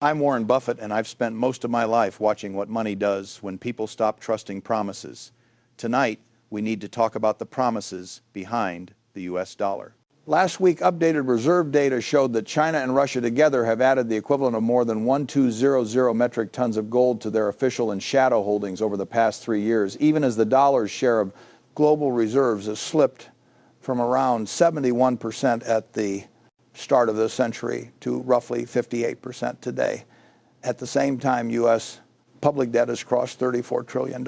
I'm Warren Buffett, and I've spent most of my life watching what money does when people stop trusting promises. Tonight, we need to talk about the promises behind the U.S. dollar. Last week, updated reserve data showed that China and Russia together have added the equivalent of more than 1,200 metric tons of gold to their official and shadow holdings over the past 3 years, even as the dollar's share of global reserves has slipped from around 71% at the start of the century to roughly 58% today. At the same time, U.S. public debt has crossed $34 trillion,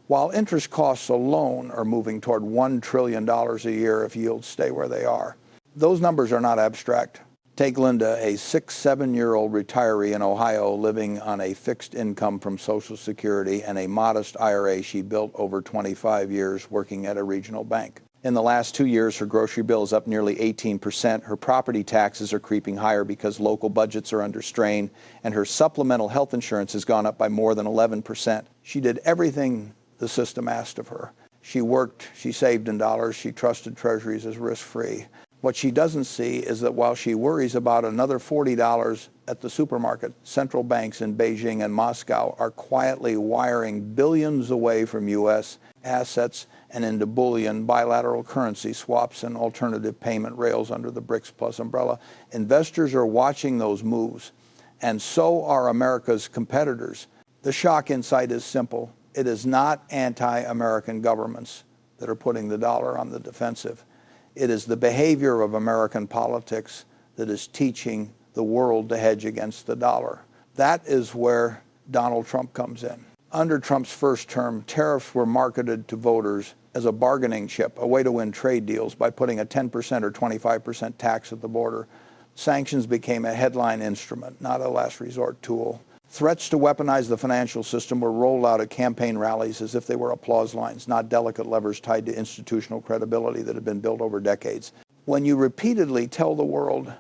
while interest costs alone are moving toward $1 trillion a year if yields stay where they are. Those numbers are not abstract. Take Linda, a 7-year-old retiree in Ohio living on a fixed income from Social Security and a modest IRA she built over 25 years working at a regional bank. In the last 2 years, her grocery bill is up nearly 18%. Her property taxes are creeping higher because local budgets are under strain, and her supplemental health insurance has gone up by more than 11%. She did everything the system asked of her. She worked, she saved in dollars, she trusted treasuries as risk-free. What she doesn't see is that while she worries about another $40 at the supermarket, central banks in Beijing and Moscow are quietly wiring billions away from U.S. assets and into bullion, bilateral currency swaps, and alternative payment rails under the BRICS Plus umbrella. Investors are watching those moves, and so are America's competitors. The shock insight is simple. It is not anti-American governments that are putting the dollar on the defensive. It is the behavior of American politics that is teaching the world to hedge against the dollar. That is where Donald Trump comes in. Under Trump's first term, tariffs were marketed to voters as a bargaining chip, a way to win trade deals by putting a 10% or 25% tax at the border. Sanctions became a headline instrument, not a last resort tool. Threats to weaponize the financial system were rolled out at campaign rallies as if they were applause lines, not delicate levers tied to institutional credibility that had been built over decades. When you repeatedly tell the world,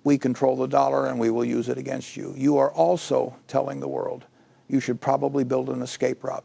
we control the dollar and we will use it against you, you are also telling the world, you should probably build an escape route.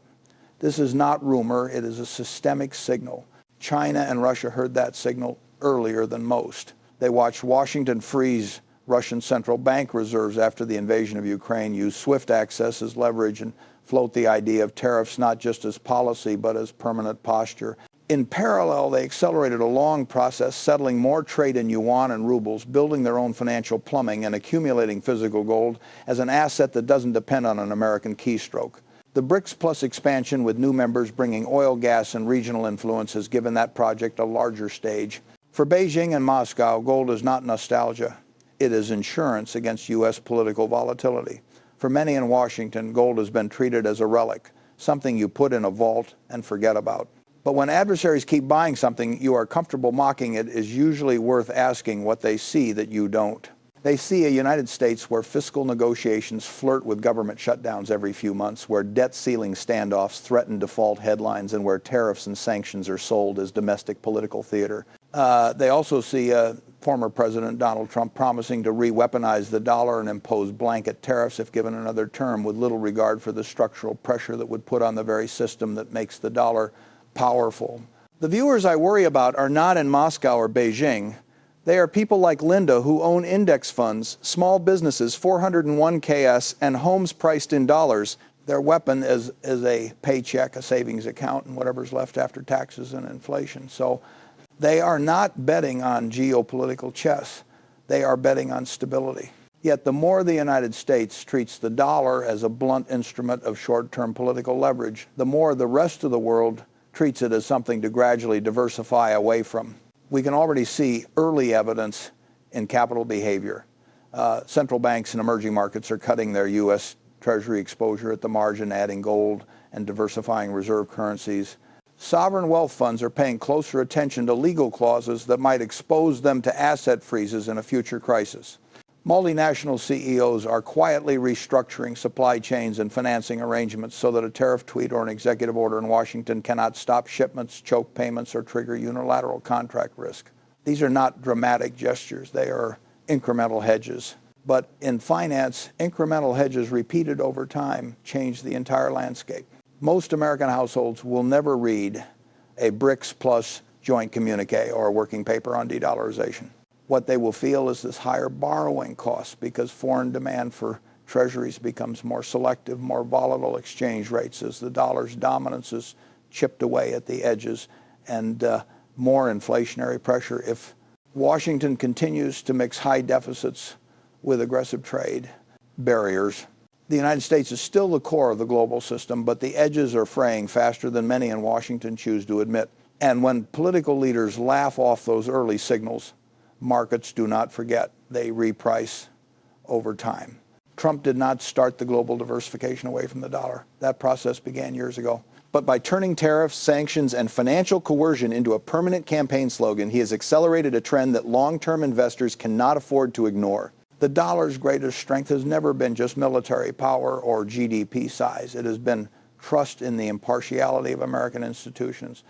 This is not rumor, it is a systemic signal. China and Russia heard that signal earlier than most. They watched Washington freeze Russian central bank reserves after the invasion of Ukraine, use SWIFT access as leverage, and float the idea of tariffs not just as policy but as permanent posture. In parallel, they accelerated a long process, settling more trade in yuan and rubles, building their own financial plumbing, and accumulating physical gold as an asset that doesn't depend on an American keystroke. The BRICS Plus expansion, with new members bringing oil, gas, and regional influence, has given that project a larger stage. For Beijing and Moscow, gold is not nostalgia. It is insurance against U.S. political volatility. For many in Washington, gold has been treated as a relic, something you put in a vault and forget about. But when adversaries keep buying something you are comfortable mocking, it is usually worth asking what they see that you don't. They see a United States where fiscal negotiations flirt with government shutdowns every few months, where debt ceiling standoffs threaten default headlines, and where tariffs and sanctions are sold as domestic political theater. They also see former President Donald Trump promising to re-weaponize the dollar and impose blanket tariffs if given another term, with little regard for the structural pressure that would put on the very system that makes the dollar powerful. The viewers I worry about are not in Moscow or Beijing. They are people like Linda who own index funds, small businesses, 401ks, and homes priced in dollars. Their weapon is a paycheck, a savings account, and whatever's left after taxes and inflation. So they are not betting on geopolitical chess. They are betting on stability. Yet the more the United States treats the dollar as a blunt instrument of short-term political leverage, the more the rest of the world treats it as something to gradually diversify away from. We can already see early evidence in capital behavior. Central banks in emerging markets are cutting their U.S. Treasury exposure at the margin, adding gold and diversifying reserve currencies. Sovereign wealth funds are paying closer attention to legal clauses that might expose them to asset freezes in a future crisis. Multinational CEOs are quietly restructuring supply chains and financing arrangements so that a tariff tweet or an executive order in Washington cannot stop shipments, choke payments, or trigger unilateral contract risk. These are not dramatic gestures. They are incremental hedges. But in finance, incremental hedges repeated over time change the entire landscape. Most American households will never read a BRICS Plus joint communique or a working paper on de-dollarization. What they will feel is this higher borrowing cost because foreign demand for treasuries becomes more selective, more volatile exchange rates as the dollar's dominance is chipped away at the edges, and more inflationary pressure if Washington continues to mix high deficits with aggressive trade barriers. The United States is still the core of the global system, but the edges are fraying faster than many in Washington choose to admit. And when political leaders laugh off those early signals, markets do not forget. They reprice over time. Trump did not start the global diversification away from the dollar. That process began years ago. But by turning tariffs, sanctions, and financial coercion into a permanent campaign slogan, he has accelerated a trend that long-term investors cannot afford to ignore. The dollar's greatest strength has never been just military power or GDP size. It has been trust in the impartiality of American institutions.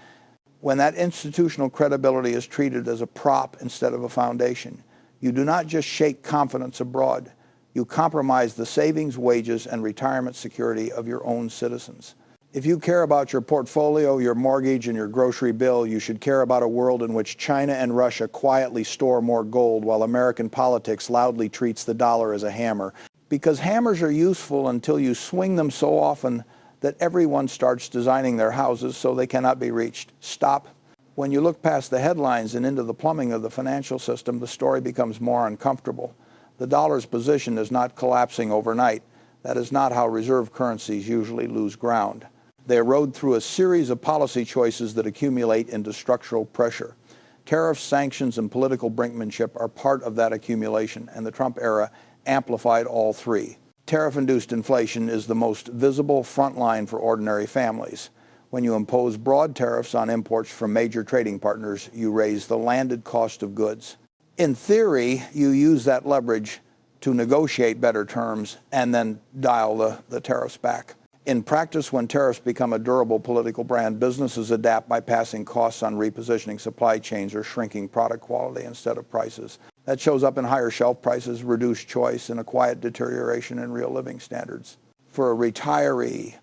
When that institutional credibility is treated as a prop instead of a foundation, you do not just shake confidence abroad. You compromise the savings, wages, and retirement security of your own citizens. If you care about your portfolio, your mortgage, and your grocery bill, you should care about a world in which China and Russia quietly store more gold while American politics loudly treats the dollar as a hammer. Because hammers are useful until you swing them so often that everyone starts designing their houses so they cannot be reached. Stop. When you look past the headlines and into the plumbing of the financial system, the story becomes more uncomfortable. The dollar's position is not collapsing overnight. That is not how reserve currencies usually lose ground. They erode through a series of policy choices that accumulate into structural pressure. Tariffs, sanctions, and political brinkmanship are part of that accumulation, and the Trump era amplified all three. Tariff-induced inflation is the most visible front line for ordinary families. When you impose broad tariffs on imports from major trading partners, you raise the landed cost of goods. In theory, you use that leverage to negotiate better terms and then dial the tariffs back. In practice, when tariffs become a durable political brand, businesses adapt by passing costs on repositioning supply chains or shrinking product quality instead of prices. That shows up in higher shelf prices, reduced choice, and a quiet deterioration in real living standards. For a retiree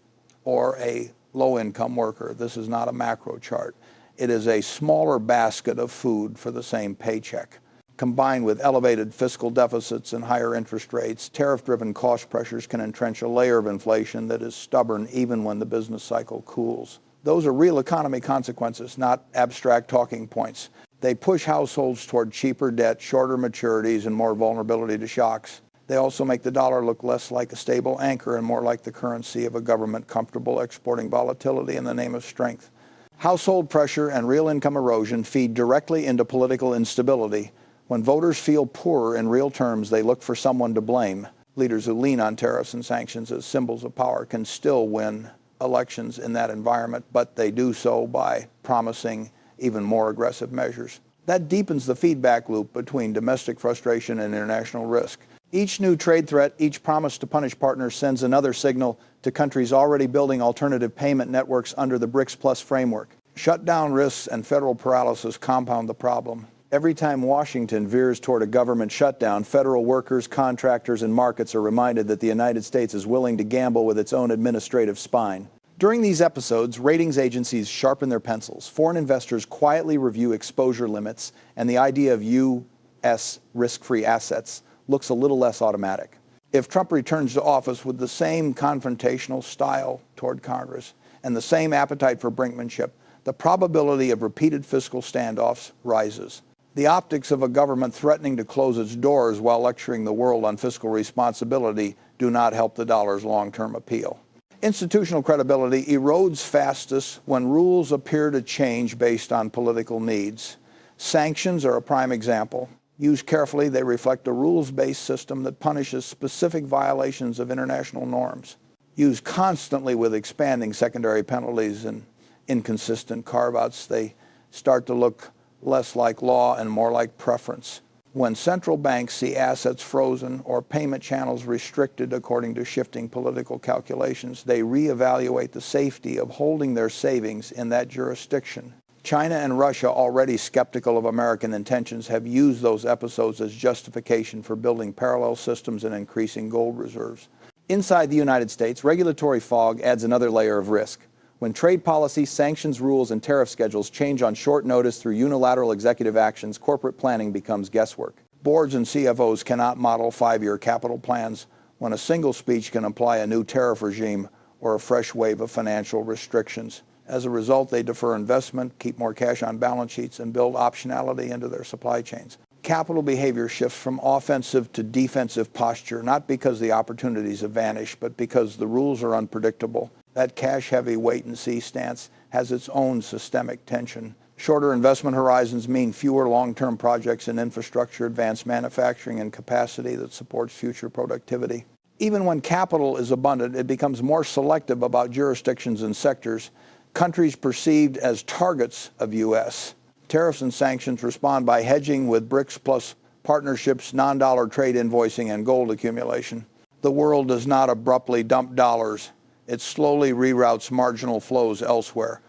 or a low-income worker, this is not a macro chart. It is a smaller basket of food for the same paycheck. Combined with elevated fiscal deficits and higher interest rates, tariff-driven cost pressures can entrench a layer of inflation that is stubborn even when the business cycle cools. Those are real economy consequences, not abstract talking points. They push households toward cheaper debt, shorter maturities, and more vulnerability to shocks. They also make the dollar look less like a stable anchor and more like the currency of a government comfortable exporting volatility in the name of strength. Household pressure and real income erosion feed directly into political instability. When voters feel poorer in real terms, they look for someone to blame. Leaders who lean on tariffs and sanctions as symbols of power can still win elections in that environment, but they do so by promising even more aggressive measures. That deepens the feedback loop between domestic frustration and international risk. Each new trade threat, each promise to punish partners sends another signal to countries already building alternative payment networks under the BRICS Plus framework. Shutdown risks and federal paralysis compound the problem. Every time Washington veers toward a government shutdown, federal workers, contractors, and markets are reminded that the United States is willing to gamble with its own administrative spine. During these episodes, ratings agencies sharpen their pencils, foreign investors quietly review exposure limits, and the idea of U.S. risk-free assets looks a little less automatic. If Trump returns to office with the same confrontational style toward Congress and the same appetite for brinkmanship, the probability of repeated fiscal standoffs rises. The optics of a government threatening to close its doors while lecturing the world on fiscal responsibility do not help the dollar's long-term appeal. Institutional credibility erodes fastest when rules appear to change based on political needs. Sanctions are a prime example. Used carefully, they reflect a rules-based system that punishes specific violations of international norms. Used constantly with expanding secondary penalties and inconsistent carve-outs, they start to look less like law and more like preference. When central banks see assets frozen or payment channels restricted according to shifting political calculations, they reevaluate the safety of holding their savings in that jurisdiction. China and Russia, already skeptical of American intentions, have used those episodes as justification for building parallel systems and increasing gold reserves. Inside the United States, regulatory fog adds another layer of risk. When trade policy, sanctions rules, and tariff schedules change on short notice through unilateral executive actions, corporate planning becomes guesswork. Boards and CFOs cannot model 5-year capital plans when a single speech can imply a new tariff regime or a fresh wave of financial restrictions. As a result, they defer investment, keep more cash on balance sheets, and build optionality into their supply chains. Capital behavior shifts from offensive to defensive posture, not because the opportunities have vanished, but because the rules are unpredictable. That cash-heavy wait-and-see stance has its own systemic tension. Shorter investment horizons mean fewer long-term projects in infrastructure, advanced manufacturing, and capacity that supports future productivity. Even when capital is abundant, it becomes more selective about jurisdictions and sectors, countries perceived as targets of U.S. Tariffs and sanctions respond by hedging with BRICS plus partnerships, non-dollar trade invoicing, and gold accumulation. The world does not abruptly dump dollars. It slowly reroutes marginal flows elsewhere.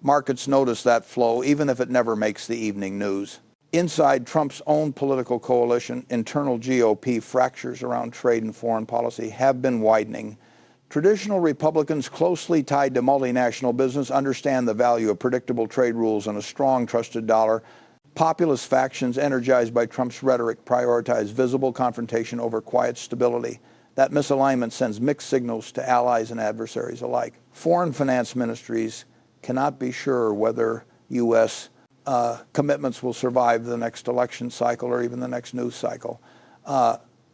Markets notice that flow, even if it never makes the evening news. Inside Trump's own political coalition, internal GOP fractures around trade and foreign policy have been widening. Traditional Republicans closely tied to multinational business understand the value of predictable trade rules and a strong, trusted dollar. Populist factions energized by Trump's rhetoric prioritize visible confrontation over quiet stability. That misalignment sends mixed signals to allies and adversaries alike. Foreign finance ministries cannot be sure whether U.S. Commitments will survive the next election cycle or even the next news cycle.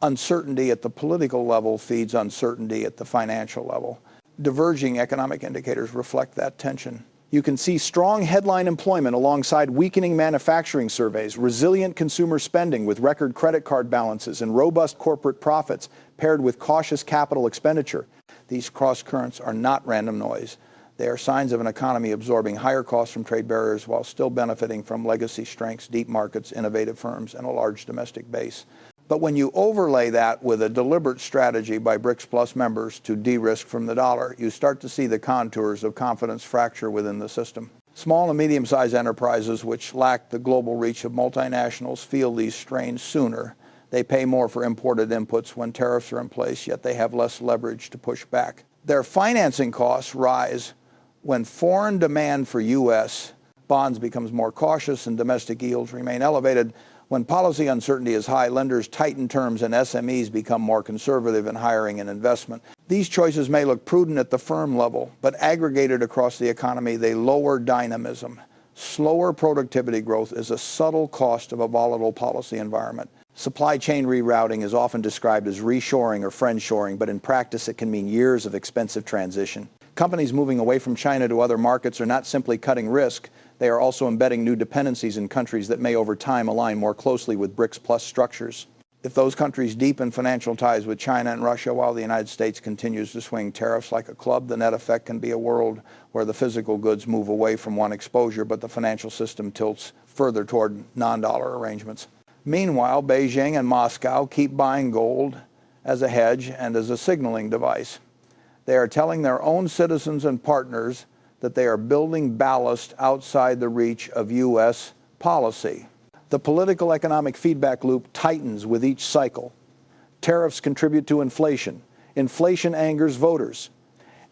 Uncertainty at the political level feeds uncertainty at the financial level. Diverging economic indicators reflect that tension. You can see strong headline employment alongside weakening manufacturing surveys, resilient consumer spending with record credit card balances, and robust corporate profits paired with cautious capital expenditure. These cross-currents are not random noise. They are signs of an economy absorbing higher costs from trade barriers while still benefiting from legacy strengths, deep markets, innovative firms, and a large domestic base. But when you overlay that with a deliberate strategy by BRICS Plus members to de-risk from the dollar, you start to see the contours of confidence fracture within the system. Small and medium-sized enterprises which lack the global reach of multinationals feel these strains sooner. They pay more for imported inputs when tariffs are in place, yet they have less leverage to push back. Their financing costs rise when foreign demand for U.S. bonds becomes more cautious and domestic yields remain elevated. When policy uncertainty is high, lenders tighten terms and SMEs become more conservative in hiring and investment. These choices may look prudent at the firm level, but aggregated across the economy, they lower dynamism. Slower productivity growth is a subtle cost of a volatile policy environment. Supply chain rerouting is often described as reshoring or friendshoring, but in practice it can mean years of expensive transition. Companies moving away from China to other markets are not simply cutting risk, they are also embedding new dependencies in countries that may over time align more closely with BRICS Plus structures. If those countries deepen financial ties with China and Russia while the United States continues to swing tariffs like a club, the net effect can be a world where the physical goods move away from one exposure, but the financial system tilts further toward non-dollar arrangements. Meanwhile, Beijing and Moscow keep buying gold as a hedge and as a signaling device. They are telling their own citizens and partners that they are building ballast outside the reach of U.S. policy. The political economic feedback loop tightens with each cycle. Tariffs contribute to inflation. Inflation angers voters.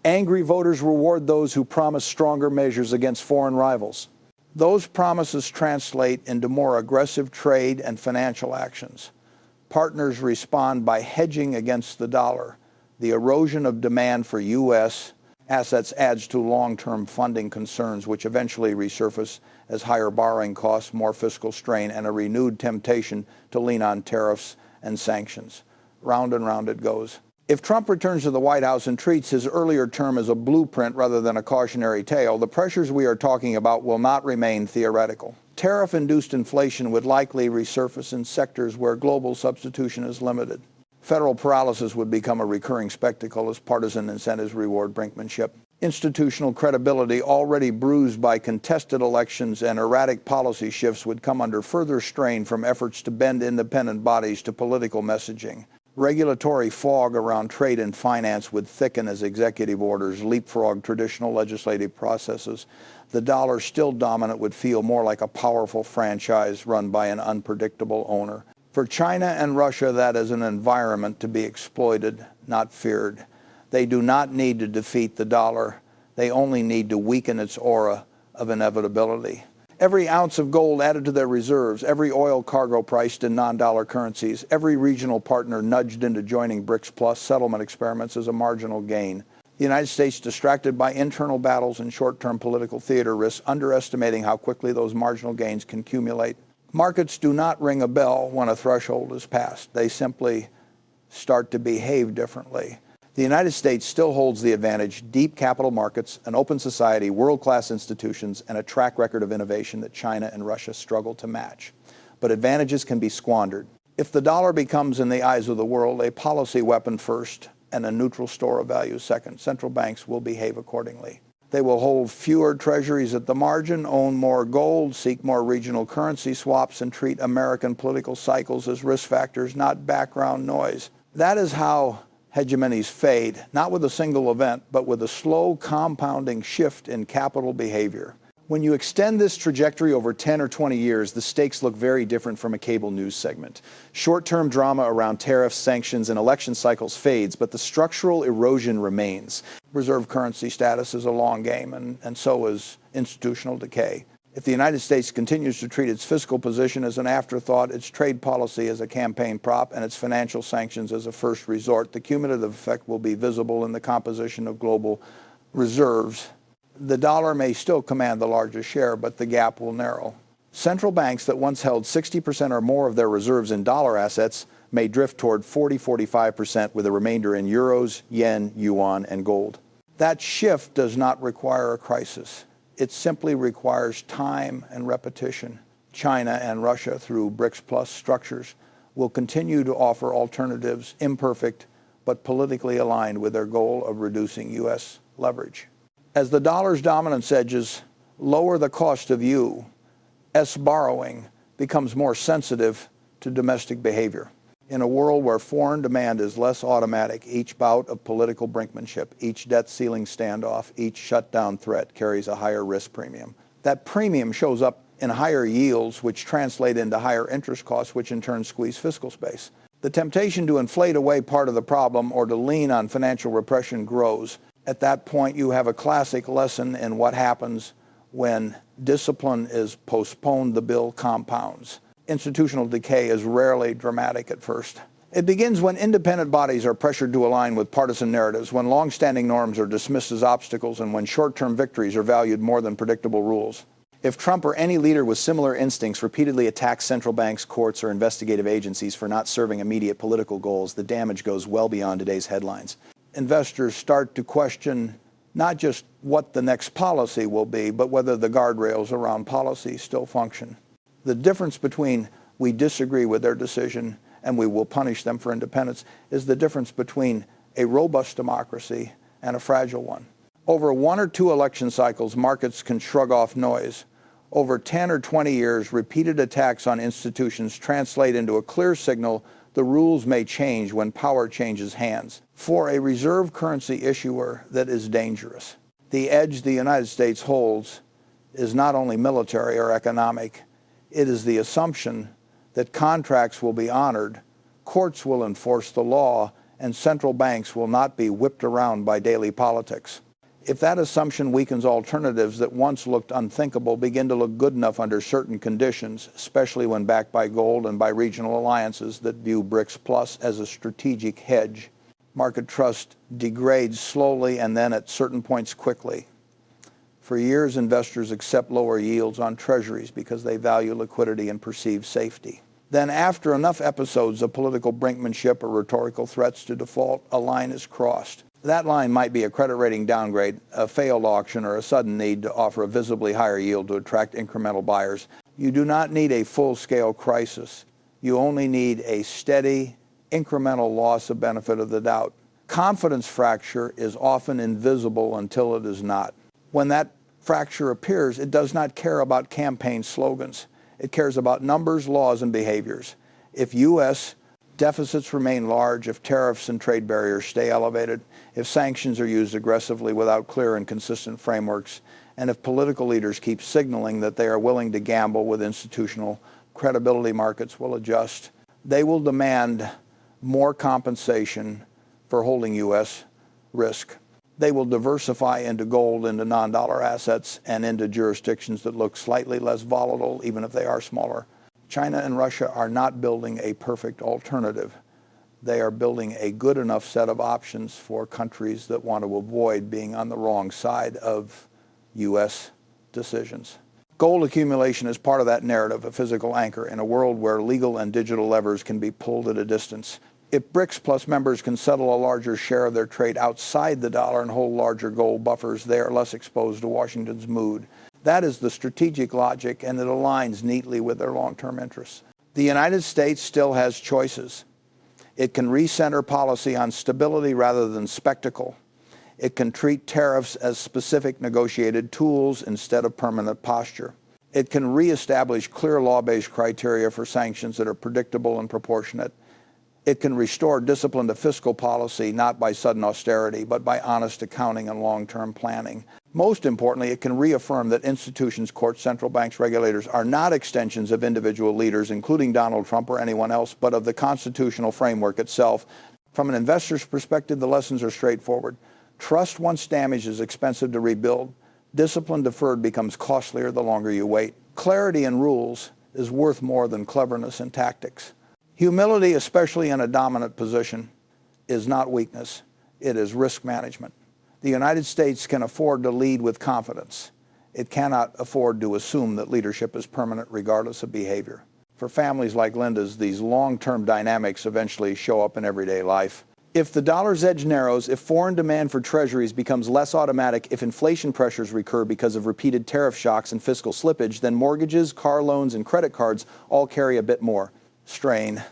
Angry voters reward those who promise stronger measures against foreign rivals. Those promises translate into more aggressive trade and financial actions. Partners respond by hedging against the dollar. The erosion of demand for U.S. assets adds to long-term funding concerns, which eventually resurface as higher borrowing costs, more fiscal strain, and a renewed temptation to lean on tariffs and sanctions. Round and round it goes. If Trump returns to the White House and treats his earlier term as a blueprint rather than a cautionary tale, the pressures we are talking about will not remain theoretical. Tariff-induced inflation would likely resurface in sectors where global substitution is limited. Federal paralysis would become a recurring spectacle as partisan incentives reward brinkmanship. Institutional credibility, already bruised by contested elections and erratic policy shifts, would come under further strain from efforts to bend independent bodies to political messaging. Regulatory fog around trade and finance would thicken as executive orders leapfrog traditional legislative processes. The dollar, still dominant, would feel more like a powerful franchise run by an unpredictable owner. For China and Russia, that is an environment to be exploited, not feared. They do not need to defeat the dollar. They only need to weaken its aura of inevitability. Every ounce of gold added to their reserves, every oil cargo priced in non-dollar currencies, every regional partner nudged into joining BRICS Plus settlement experiments is a marginal gain. The United States, distracted by internal battles and short-term political theater, risks underestimating how quickly those marginal gains can accumulate. Markets do not ring a bell when a threshold is passed. They simply start to behave differently. The United States still holds the advantage: deep capital markets, an open society, world-class institutions, and a track record of innovation that China and Russia struggle to match. But advantages can be squandered. If the dollar becomes, in the eyes of the world, a policy weapon first and a neutral store of value second, central banks will behave accordingly. They will hold fewer treasuries at the margin, own more gold, seek more regional currency swaps, and treat American political cycles as risk factors, not background noise. That is how hegemonies fade, not with a single event, but with a slow compounding shift in capital behavior. When you extend this trajectory over 10 or 20 years, the stakes look very different from a cable news segment. Short-term drama around tariffs, sanctions, and election cycles fades, but the structural erosion remains. Reserve currency status is a long game, and so is institutional decay. If the United States continues to treat its fiscal position as an afterthought, its trade policy as a campaign prop, and its financial sanctions as a first resort, the cumulative effect will be visible in the composition of global reserves. The dollar may still command the largest share, but the gap will narrow. Central banks that once held 60% or more of their reserves in dollar assets may drift toward 40-45%, with the remainder in euros, yen, yuan, and gold. That shift does not require a crisis. It simply requires time and repetition. China and Russia, through BRICS Plus structures, will continue to offer alternatives, imperfect but politically aligned with their goal of reducing U.S. leverage. As the dollar's dominance edges lower the cost of U.S. borrowing becomes more sensitive to domestic behavior. In a world where foreign demand is less automatic, each bout of political brinkmanship, each debt ceiling standoff, each shutdown threat carries a higher risk premium. That premium shows up in higher yields, which translate into higher interest costs, which in turn squeeze fiscal space. The temptation to inflate away part of the problem or to lean on financial repression grows. At that point, you have a classic lesson in what happens when discipline is postponed, the bill compounds. Institutional decay is rarely dramatic at first. It begins when independent bodies are pressured to align with partisan narratives, when long-standing norms are dismissed as obstacles, and when short-term victories are valued more than predictable rules. If Trump or any leader with similar instincts repeatedly attacks central banks, courts, or investigative agencies for not serving immediate political goals, the damage goes well beyond today's headlines. Investors start to question not just what the next policy will be, but whether the guardrails around policy still function. The difference between we disagree with their decision and we will punish them for independence is the difference between a robust democracy and a fragile one. Over 1 or 2 election cycles, markets can shrug off noise. Over 10 or 20 years, repeated attacks on institutions translate into a clear signal the rules may change when power changes hands. For a reserve currency issuer, that is dangerous. The edge the United States holds is not only military or economic. It is the assumption that contracts will be honored, courts will enforce the law, and central banks will not be whipped around by daily politics. If that assumption weakens, alternatives that once looked unthinkable begin to look good enough under certain conditions, especially when backed by gold and by regional alliances that view BRICS Plus as a strategic hedge. Market trust degrades slowly and then at certain points quickly. For years, investors accept lower yields on treasuries because they value liquidity and perceive safety. Then, after enough episodes of political brinkmanship or rhetorical threats to default, a line is crossed. That line might be a credit rating downgrade, a failed auction, or a sudden need to offer a visibly higher yield to attract incremental buyers. You do not need a full-scale crisis. You only need a steady, incremental loss of benefit of the doubt. Confidence fracture is often invisible until it is not. When that fracture appears, it does not care about campaign slogans. It cares about numbers, laws, and behaviors. If U.S. deficits remain large, if tariffs and trade barriers stay elevated, if sanctions are used aggressively without clear and consistent frameworks, and if political leaders keep signaling that they are willing to gamble with institutional credibility, markets will adjust. They will demand more compensation for holding U.S. risk. They will diversify into gold, into non-dollar assets, and into jurisdictions that look slightly less volatile, even if they are smaller. China and Russia are not building a perfect alternative. They are building a good enough set of options for countries that want to avoid being on the wrong side of U.S. decisions. Gold accumulation is part of that narrative, a physical anchor in a world where legal and digital levers can be pulled at a distance. If BRICS plus members can settle a larger share of their trade outside the dollar and hold larger gold buffers, they are less exposed to Washington's mood. That is the strategic logic, and it aligns neatly with their long-term interests. The United States still has choices. It can recenter policy on stability rather than spectacle. It can treat tariffs as specific negotiated tools instead of permanent posture. It can reestablish clear law-based criteria for sanctions that are predictable and proportionate. It can restore discipline to fiscal policy, not by sudden austerity, but by honest accounting and long-term planning. Most importantly, it can reaffirm that institutions, courts, central banks, regulators are not extensions of individual leaders, including Donald Trump or anyone else, but of the constitutional framework itself. From an investor's perspective, the lessons are straightforward. Trust once damaged is expensive to rebuild. Discipline deferred becomes costlier the longer you wait. Clarity in rules is worth more than cleverness in tactics. Humility, especially in a dominant position, is not weakness. It is risk management. The United States can afford to lead with confidence. It cannot afford to assume that leadership is permanent regardless of behavior. For families like Linda's, these long-term dynamics eventually show up in everyday life. If the dollar's edge narrows, if foreign demand for treasuries becomes less automatic, if inflation pressures recur because of repeated tariff shocks and fiscal slippage, then mortgages, car loans, and credit cards all carry a bit more strain.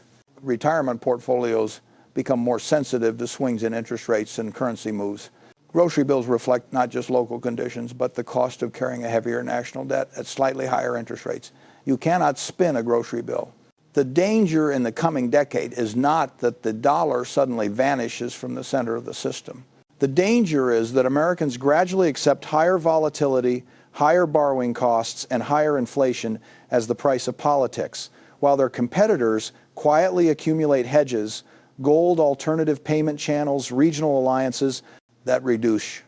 Retirement portfolios become more sensitive to swings in interest rates and currency moves. Grocery bills reflect not just local conditions, but the cost of carrying a heavier national debt at slightly higher interest rates. You cannot spin a grocery bill. The danger in the coming decade is not that the dollar suddenly vanishes from the center of the system. The danger is that Americans gradually accept higher volatility, higher borrowing costs, and higher inflation as the price of politics, while their competitors quietly accumulate hedges, gold, alternative payment channels, regional alliances that reduce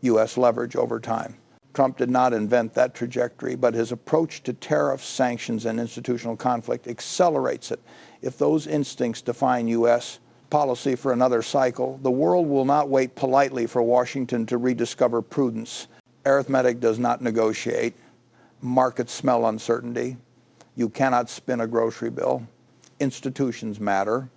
U.S. leverage over time. Trump did not invent that trajectory, but his approach to tariffs, sanctions, and institutional conflict accelerates it. If those instincts define U.S. policy for another cycle, the world will not wait politely for Washington to rediscover prudence. Arithmetic does not negotiate. Markets smell uncertainty. You cannot spin a grocery bill. Institutions matter.